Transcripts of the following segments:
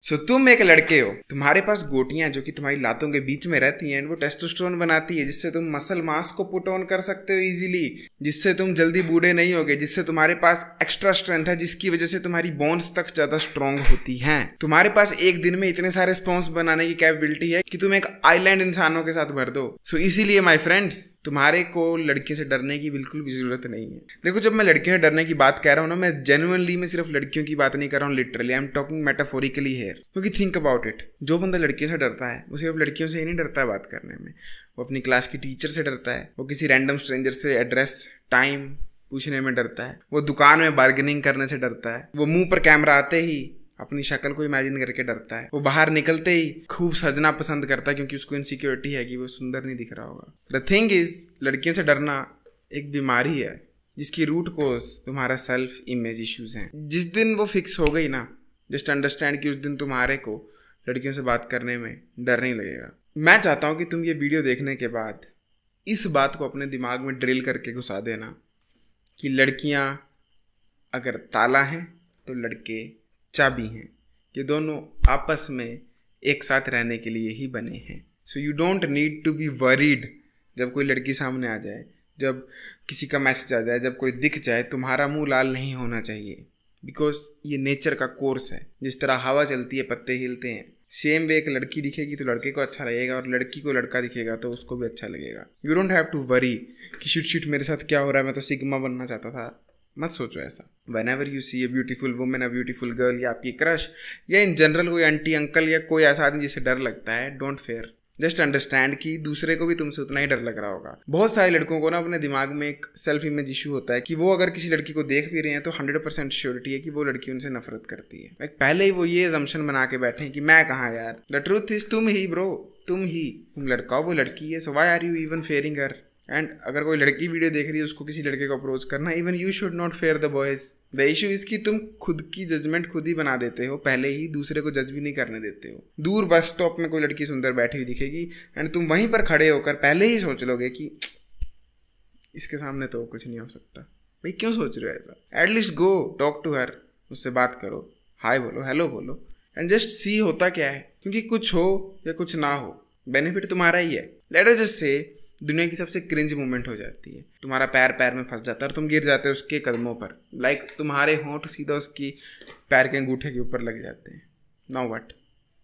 सो तुम एक लड़के हो, तुम्हारे पास गोटियां जो कि तुम्हारी लातों के बीच में रहती हैं, वो टेस्टोस्टेरोन बनाती है जिससे तुम मसल मास को पुट ऑन कर सकते हो इजीली, जिससे तुम जल्दी बूढ़े नहीं होगे, जिससे तुम्हारे पास एक्स्ट्रा स्ट्रेंथ है जिसकी वजह से तुम्हारी बोन्स तक ज्यादा स्ट्रांग होती हैं। तुम्हारे पास एक दिन में इतने सारे स्पॉन्स बनाने की कैपेबिलिटी है कि तुम एक आइलैंड इंसानों के साथ भर दो। सो इसीलिए माय फ्रेंड्स, तुम्हारे को लड़कियों से डरने की बिल्कुल भी जरूरत नहीं है। देखो, जब मैं लड़कियों से डरने की बात कह रहा हूँ ना, मैं जेन्युइनली में सिर्फ लड़कियों की बात नहीं कर रहा हूँ, literally I am talking metaphorically here. क्योंकि थिंक अबाउट इट, जो बंदा लड़कियों से डरता है वो सिर्फ लड़कियों से ही नहीं डरता है बात करने में, वो अपनी क्लास की टीचर से डरता है, वो किसी रैंडम स्ट्रेंजर से एड्रेस टाइम पूछने में डरता है, वो दुकान में बार्गेनिंग करने से डरता है, वो मुंह पर कैमरा आते ही अपनी शक्ल को इमेजिन करके डरता है, वो बाहर निकलते ही खूब सजना पसंद करता है क्योंकि उसको इनसिक्योरिटी है कि वो सुंदर नहीं दिख रहा होगा। द थिंग इज, लड़कियों से डरना एक बीमारी है जिसकी रूट कोज तुम्हारा सेल्फ इमेज इश्यूज हैं। जिस दिन वो फिक्स हो गई ना, जस्ट अंडरस्टैंड कि उस दिन तुम्हारे को लड़कियों से बात करने में डर नहीं लगेगा। मैं चाहता हूँ कि तुम ये वीडियो देखने के बाद इस बात को अपने दिमाग में ड्रिल करके घुसा देना कि लड़कियाँ अगर ताला हैं तो लड़के चाबी हैं। ये दोनों आपस में एक साथ रहने के लिए ही बने हैं। So you don't need to be worried जब कोई लड़की सामने आ जाए, जब किसी का मैसेज आ जाए, जब कोई दिख जाए, तुम्हारा मुंह लाल नहीं होना चाहिए। बिकॉज ये नेचर का कोर्स है। जिस तरह हवा चलती है, पत्ते हिलते हैं, सेम वे एक लड़की दिखेगी तो लड़के को अच्छा लगेगा और लड़की को लड़का दिखेगा तो उसको भी अच्छा लगेगा। You don't have to worry कि शिट मेरे साथ क्या हो रहा है, मैं तो सिग्मा बनना चाहता था। मत सोचो ऐसा। Whenever you see a beautiful woman, a beautiful girl, या आपकी क्रश, या इन जनरल कोई आंटी अंकल या कोई ऐसा आदमी जिसे डर लगता है, डोंट फेयर। जस्ट अंडरस्टैंड कि दूसरे को भी तुमसे उतना ही डर लग रहा होगा। बहुत सारे लड़कों को ना अपने दिमाग में एक सेल्फ इमेज इशू होता है कि वो अगर किसी लड़की को देख भी रहे हैं तो 100% श्योरिटी है कि वो लड़की उनसे नफरत करती है। पहले ही वो ये अजम्पशन बना के बैठे हैं कि मैं कहाँ यार। द ट्रूथ इज तुम ही ब्रो, तुम ही। तुम लड़का हो, वो लड़की है। So why are you even fearing her? And अगर कोई लड़की वीडियो देख रही है, उसको किसी लड़के को अप्रोच करना, even you should not fair the boys. The issue is कि तुम खुद की जजमेंट खुद ही बना देते हो, पहले ही दूसरे को जज भी नहीं करने देते हो। दूर बस स्टॉप में कोई लड़की सुंदर बैठी हुई दिखेगी एंड तुम वहीं पर खड़े होकर पहले ही सोच लोगे कि इसके सामने तो कुछ नहीं हो सकता। भाई क्यों सोच रहे हो ऐसा? At least go talk to her, उससे बात करो, हाय बोलो, हेलो बोलो, एंड जस्ट सी होता क्या है। क्योंकि कुछ हो या कुछ ना हो, बेनिफिट तुम्हारा ही है। लेट अस जस्ट से दुनिया की सबसे क्रिंज मूवमेंट हो जाती है, तुम्हारा पैर पैर में फंस जाता है और तुम गिर जाते हो उसके कदमों पर। लाइक तुम्हारे होंठ सीधा उसकी पैर के अंगूठे के ऊपर लग जाते हैं। Now what?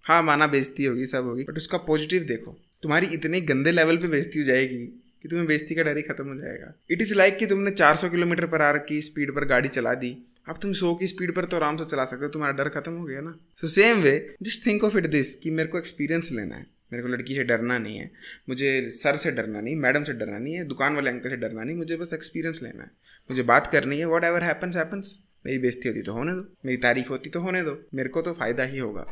हाँ, माना बेइज्जती होगी, सब होगी, बट उसका पॉजिटिव देखो। तुम्हारी इतने गंदे लेवल पे बेइज्जती हो जाएगी कि तुम्हें बेइज्जती का डर ही खत्म हो जाएगा। इट इज़ लाइक कि तुमने 400 किलोमीटर पर आवर की स्पीड पर गाड़ी चला दी, अब तुम 100 की स्पीड पर तो आराम से चला सकते हो, तुम्हारा डर खत्म हो गया ना। So same way just think of it this कि मेरे को एक्सपीरियंस लेना है, मेरे को लड़की से डरना नहीं है, मुझे सर से डरना नहीं, मैडम से डरना नहीं है, दुकान वाले अंकल से डरना नहीं, मुझे बस एक्सपीरियंस लेना है, मुझे बात करनी है। What ever happens happens. मेरी बेइज्जती होती तो होने दो, मेरी तारीफ होती तो होने दो, मेरे को तो फ़ायदा ही होगा।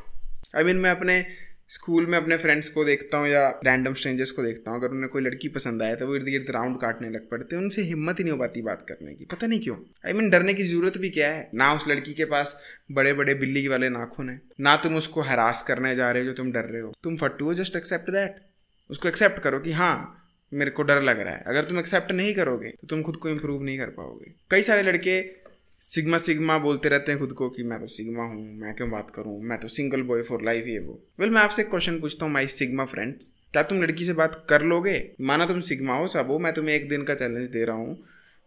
आई मीन मैं अपने स्कूल में अपने फ्रेंड्स को देखता हूँ या रैंडम स्ट्रेंजर्स को देखता हूँ, अगर उन्हें कोई लड़की पसंद आए तो वो इर्द गिर्द राउंड काटने लग पड़ते हैं। उनसे हिम्मत ही नहीं हो पाती बात करने की, पता नहीं क्यों। आई मीन डरने की जरूरत भी क्या है? ना उस लड़की के पास बड़े बड़े बिल्ली वाले नाखून है, ना तुम उसको हरास करने जा रहे हो जो तुम डर रहे हो। तुम फट्टू हो, जस्ट एक्सेप्ट दैट। उसको एक्सेप्ट करो कि हाँ मेरे को डर लग रहा है। अगर तुम एक्सेप्ट नहीं करोगे तो तुम खुद को इम्प्रूव नहीं कर पाओगे। कई सारे लड़के सिग्मा सिग्मा बोलते रहते हैं खुद को कि मैं तो सिग्मा हूँ, मैं क्यों बात करूँ, मैं तो सिंगल बॉय फॉर लाइफ, ये वो। वेल मैं आपसे एक क्वेश्चन पूछता हूँ, माई सिग्मा फ्रेंड्स, क्या तुम लड़की से बात कर लोगे? माना तुम सिग्मा हो, सब हो, मैं तुम्हें एक दिन का चैलेंज दे रहा हूँ।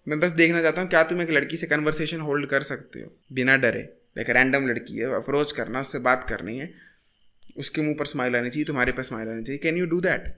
मैं बस देखना चाहता हूँ क्या तुम एक लड़की से कन्वर्सेशन होल्ड कर सकते हो बिना डरे। एक रैंडम लड़की है, अप्रोच करना, उससे बात करनी है, उसके मुँह पर स्माइल आनी चाहिए, तुम्हारे पर स्माइल आनी चाहिए। Can you do that?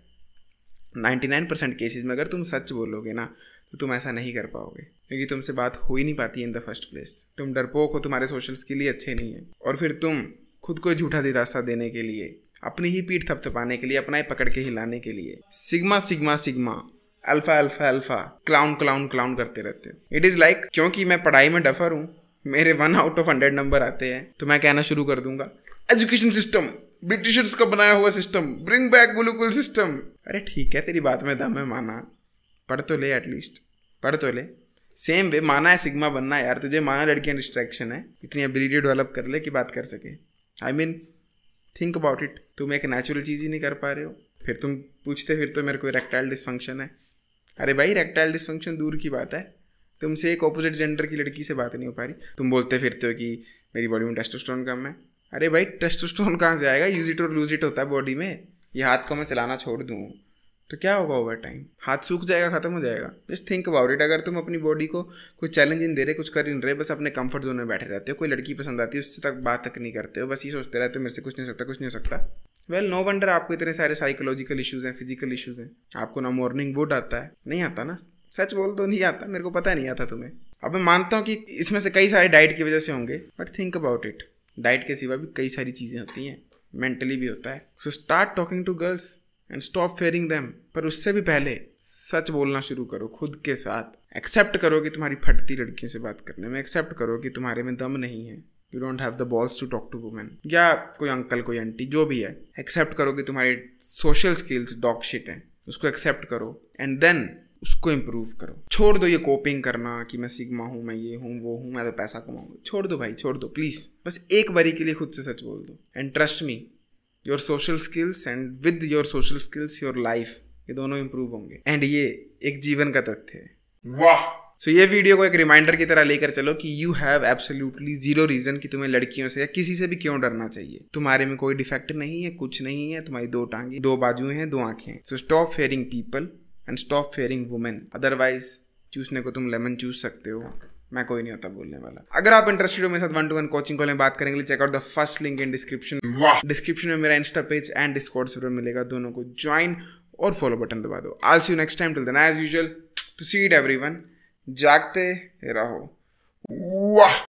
99% cases में अगर तुम सच बोलोगे ना तो तुम ऐसा नहीं कर पाओगे, क्योंकि तुमसे बात हो ही नहीं पाती इन द फर्स्ट प्लेस। तुम डरपोक हो, तुम्हारे सोशल स्किल ही अच्छे नहीं है, और फिर तुम खुद को झूठा दिलासा देने के लिए, अपनी ही पीठ थपथपाने के लिए, अपना ही पकड़ के हिलाने के लिए sigma sigma sigma, alpha alpha alpha, clown clown clown करते रहते हो। इट इज़ लाइक क्योंकि मैं पढ़ाई में डफर हूँ, मेरे 1 आउट ऑफ 100 नंबर आते हैं, तो मैं कहना शुरू कर दूंगा एजुकेशन सिस्टम ब्रिटिशर्स का बनाया हुआ system, bring back Gurukul system. अरे ठीक है, तेरी बात में दम है, माना, पढ़ तो ले, एटलीस्ट पढ़ तो ले। सेम वे माना है सिग्मा बनना यार, तुझे माना लड़कियां डिस्ट्रैक्शन है, इतनी एबिलिटी डेवलप कर ले कि बात कर सके। I mean think about it, तुम एक नेचुरल चीज़ ही नहीं कर पा रहे हो, फिर तुम पूछते फिर तो मेरे को इरेक्टाइल डिसफंक्शन है। अरे भाई इरेक्टाइल डिसफंक्शन दूर की बात है, तुमसे एक ऑपोजिट जेंडर की लड़की से बात नहीं हो पा रही, तुम बोलते फिरते हो कि मेरी बॉडी में टेस्टोस्टेरोन कम है। अरे भाई टेस्टोस्टेरोन कहाँ से आएगा? यूज इट और लूज इट होता है बॉडी में। ये हाथ को मैं चलाना छोड़ दूँ तो क्या होगा ओवर टाइम? हाथ सूख जाएगा, खत्म हो जाएगा। Just think about it. अगर तुम अपनी बॉडी को कोई चैलेंज नहीं दे रहे, कुछ कर नहीं रहे, बस अपने कंफर्ट जोन में बैठे रहते हो, कोई लड़की पसंद आती है उससे तक बात तक नहीं करते हो, बस ये सोचते रहते हो मेरे से कुछ नहीं हो सकता, कुछ नहीं हो सकता, वेल नो वंडर आपको इतने सारे साइकोलॉजिकल इश्यूज हैं, फिजिकल इश्यूज हैं। आपको ना मॉर्निंग वुड आता है, नहीं आता ना, सच बोल दो नहीं आता, मेरे को पता नहीं आता तुम्हें। अब मैं मानता हूँ कि इसमें से कई सारे डाइट की वजह से होंगे, but think about it, diet के सिवा भी कई सारी चीज़ें होती हैं, मेंटली भी होता है। So start talking to girls and stop fearing them. पर उससे भी पहले सच बोलना शुरू करो खुद के साथ। एक्सेप्ट करो कि तुम्हारी फटती लड़कियों से बात करने में, एक्सेप्ट करो कि तुम्हारे में दम नहीं है, you don't have the balls to talk to women, या कोई अंकल कोई आंटी जो भी है। एक्सेप्ट करो कि तुम्हारी सोशल स्किल्स डॉग शिट हैं, उसको एक्सेप्ट करो एंड देन उसको इम्प्रूव करो। छोड़ दो ये कोपिंग करना कि मैं सिग्मा हूँ, मैं ये हूँ वो हूँ, मैं तो पैसा कमाऊंगा। छोड़ दो भाई, छोड़ दो प्लीज़। बस एक बारी के लिए खुद से सच बोल दो and trust me, your social skills and with your social skills your life, ये दोनों इंप्रूव होंगे। एंड ये एक जीवन का तथ्य है। वाह। सो ये वीडियो को एक रिमाइंडर की तरह लेकर चलो कि you have absolutely zero reason कि तुम्हें लड़कियों से या किसी से भी क्यों डरना चाहिए। तुम्हारे में कोई डिफेक्ट नहीं है, कुछ नहीं है, तुम्हारी दो टांगे, दो बाजुएं हैं, दो आंखें। So stop fearing people and stop fearing women. Otherwise चूसने को तुम लेमन चूस सकते हो, मैं कोई नहीं होता बोलने वाला। अगर आप इंटरेस्टेड हो मेरे साथ 1-to-1 कोचिंग कॉल में बात करेंगे, check out the first link in description. Description में मेरा insta page and discord server मिलेगा, दोनों को ज्वाइन और फॉलो बटन दबा दो। I will see you next time, till then as usual, to see it everyone, जागते रहो। वाह।